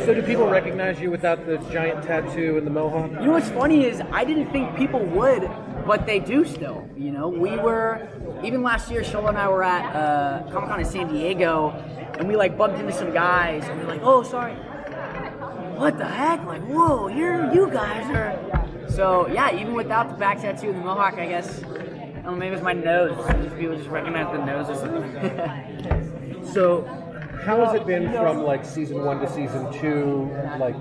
So do people recognize you without the giant tattoo and the mohawk? You know what's funny is I didn't think people would, but they do still. You know, we were, even last year, Shola and I were at Comic-Con in San Diego, and we like bumped into some guys, and we're like, oh, sorry. What the heck? Like, whoa, you guys are. So yeah, even without the back tattoo and the mohawk, I guess. I don't know, maybe it's my nose. People just recognize the nose or something. So, how has it been from like season 1 to season 2? Like,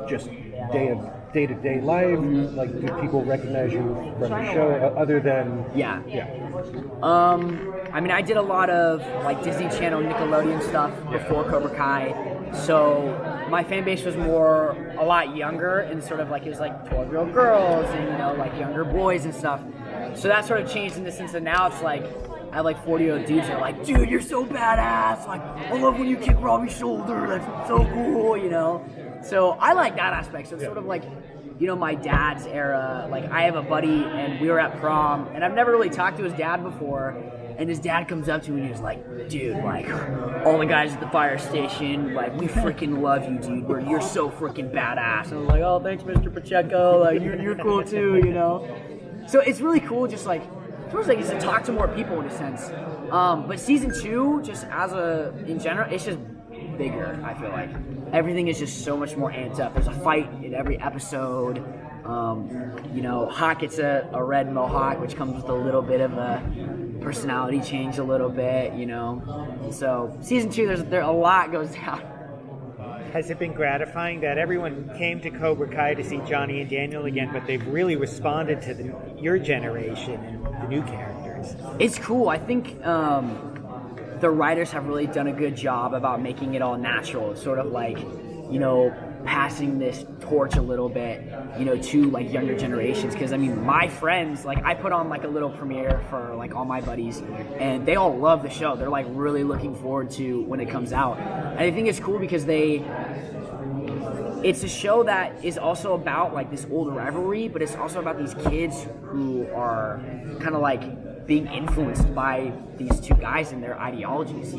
just day-to-day life? Like, do people recognize you from the show other than? Yeah. I mean, I did a lot of like Disney Channel, Nickelodeon stuff before Cobra Kai, so my fan base was a lot younger, and sort of like it was like 12-year-old girls and like younger boys and stuff. So that sort of changed in the sense that now it's like I have like 40-year-old dudes that are like, dude, you're so badass. Like, I love when you kick Robbie's shoulder. That's so cool, So I like that aspect. So it's sort of like, my dad's era. Like, I have a buddy, and we were at prom, and I've never really talked to his dad before. And his dad comes up to me and he's like, dude, like, all the guys at the fire station, like, we freaking love you, dude. You're so freaking badass. And I was like, oh, thanks, Mr. Pacheco. Like, you're cool too, So it's really cool, just like, feels like it's to talk to more people in a sense. But season 2, just in general, it's just bigger, I feel like. Everything is just so much more amped up. There's a fight in every episode. Hawk gets a red mohawk, which comes with a little bit of a personality change a little bit, So season 2, there a lot goes down. Has it been gratifying that everyone came to Cobra Kai to see Johnny and Daniel again, but they've really responded to your generation and the new characters? It's cool. I think the writers have really done a good job about making it all natural. It's sort of like, passing this torch a little bit, to like younger generations. Because I mean, my friends, like I put on like a little premiere for like all my buddies, and they all love the show. They're like really looking forward to when it comes out. And I think it's cool because it's a show that is also about like this old rivalry, but it's also about these kids who are kind of like being influenced by these two guys and their ideologies,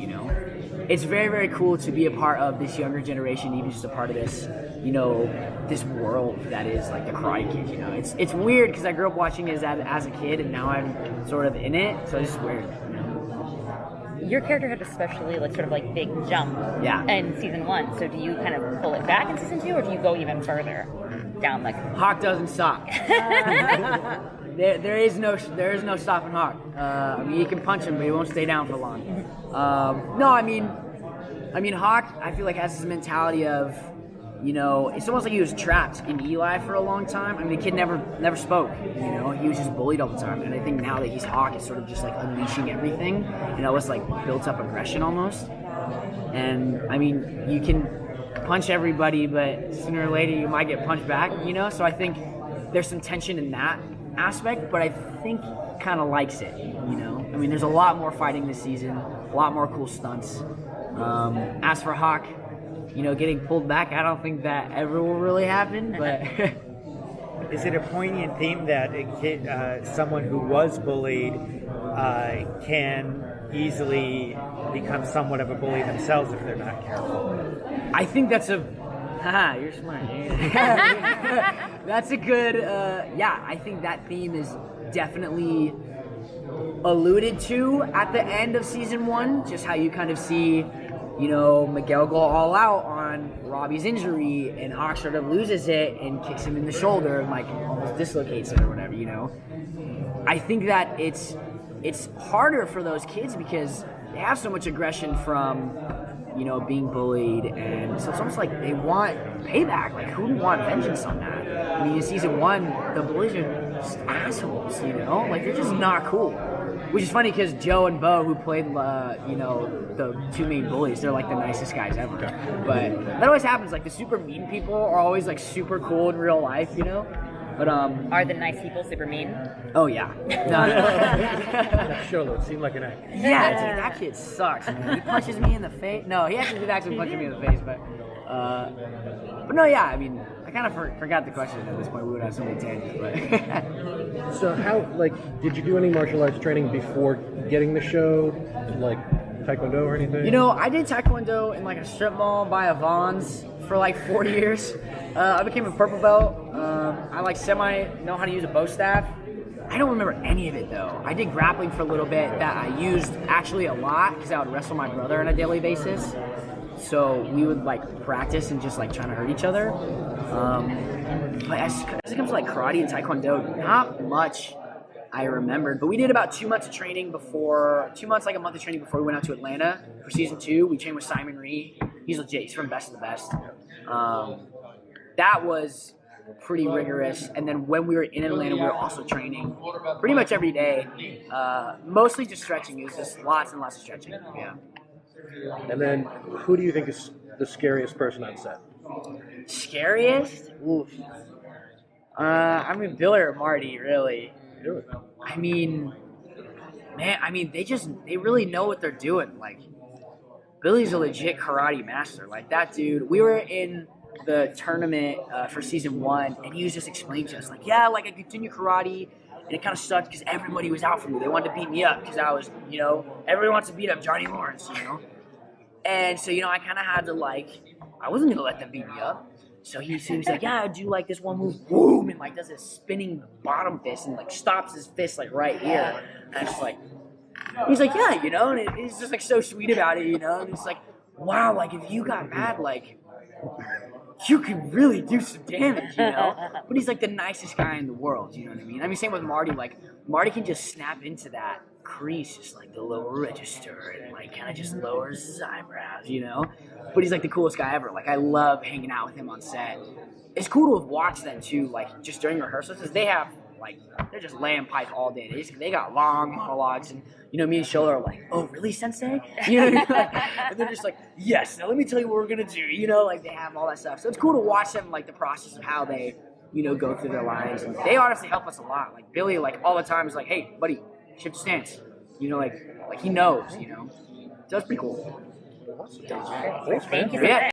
It's very, very cool to be a part of this younger generation, even just a part of this, this world that is like the Karate Kid, It's weird because I grew up watching it as a kid, and now I'm sort of in it, so it's just weird. Your character had especially like sort of like big jump in season 1. So do you kind of pull it back in season 2, or do you go even further down? Like Hawk doesn't stop. There is no stopping Hawk. I mean, you can punch him, but he won't stay down for long. No, I mean Hawk, I feel like has this mentality of, it's almost like he was trapped in Eli for a long time. I mean, the kid never spoke. He was just bullied all the time. And I think now that he's Hawk, it's sort of just like unleashing everything. It's like built up aggression almost. And I mean, you can punch everybody, but sooner or later you might get punched back. So I think there's some tension in that aspect, but I think kind of likes it, I mean, there's a lot more fighting this season, a lot more cool stunts. As for Hawk, getting pulled back, I don't think that ever will really happen, but is it a poignant theme that a kid, someone who was bullied can easily become somewhat of a bully themselves if they're not careful? I think that's haha, you're smart. That's a good, I think that theme is definitely alluded to at the end of season 1, just how you kind of see, Miguel go all out on Robbie's injury, and Hawk sort of loses it and kicks him in the shoulder and like almost dislocates it or whatever, I think that it's harder for those kids because they have so much aggression from being bullied, and so it's almost like they want payback. Like, who would want vengeance on that? I mean, in season 1, the bullies are just assholes, like they're just not cool. Which is funny because Joe and Bo, who played, the two main bullies, they're like the nicest guys ever. But that always happens. Like, the super mean people are always like super cool in real life, But are the nice people super mean? Oh yeah. Sholo, it seemed like an act. Yeah, dude, that kid sucks, man. He punches me in the face. No, he actually did punch me in the face, but no, yeah. I mean, I kind of forgot the question at this point. We would have so many tangents, but. So how, did you do any martial arts training before getting the show? Like, Taekwondo or anything? You know, I did Taekwondo in like a strip mall by a Vons for like 4 years. I became a purple belt. I like semi know how to use a bow staff. I don't remember any of it though. I did grappling for a little bit that I used actually a lot because I would wrestle my brother on a daily basis. So we would like practice and just like trying to hurt each other. But as it comes to like karate and Taekwondo, not much I remembered. But we did about 2 months of training before, 2 months, like a month of training before we went out to Atlanta for season 2. We trained with Simon Ree. He's legit. He's from Best of the Best. That was pretty rigorous. And then when we were in Atlanta, we were also training pretty much every day. Mostly just stretching. It was just lots and lots of stretching. Yeah. And then, who do you think is the scariest person on set? Scariest? Oof. I mean, Billy or Marty, really. Really? I mean, man, they really know what they're doing. Like, Billy's a legit karate master. Like, that dude, we were in the tournament for season 1, and he was just explaining to us, like, yeah, like, I continue karate, and it kind of sucked because everybody was out for me. They wanted to beat me up because I was, you know, everybody wants to beat up Johnny Lawrence, you know? And so, you know, I kind of had to, like, I wasn't going to let them beat me up. So he was like, yeah, I do like this one move, boom, and like does this spinning bottom fist and like stops his fist like right here. And I was just like, he's like, yeah, you know, and he's just like so sweet about it, you know, and it's like, wow, like if you got mad, like you could really do some damage, you know. But he's like the nicest guy in the world, you know what I mean? I mean, same with Marty. Like Marty can just snap into that crease, just like the lower register, and like kind of just lowers his eyebrows, you know. But he's like the coolest guy ever. Like I love hanging out with him on set. It's cool to watch them too, like just during rehearsals, because they have like they're just laying pipe all day. They got long monologues, and you know me and Shola are like, oh really, Sensei? You know, like, and they're just like, yes. Now let me tell you what we're gonna do. You know, like they have all that stuff. So it's cool to watch them, like the process of how they, you know, go through their lines. And they honestly help us a lot. Like Billy, like all the time is like, hey buddy, shift stance. You know, like he knows. You know, so it's pretty cool. Thank you for that.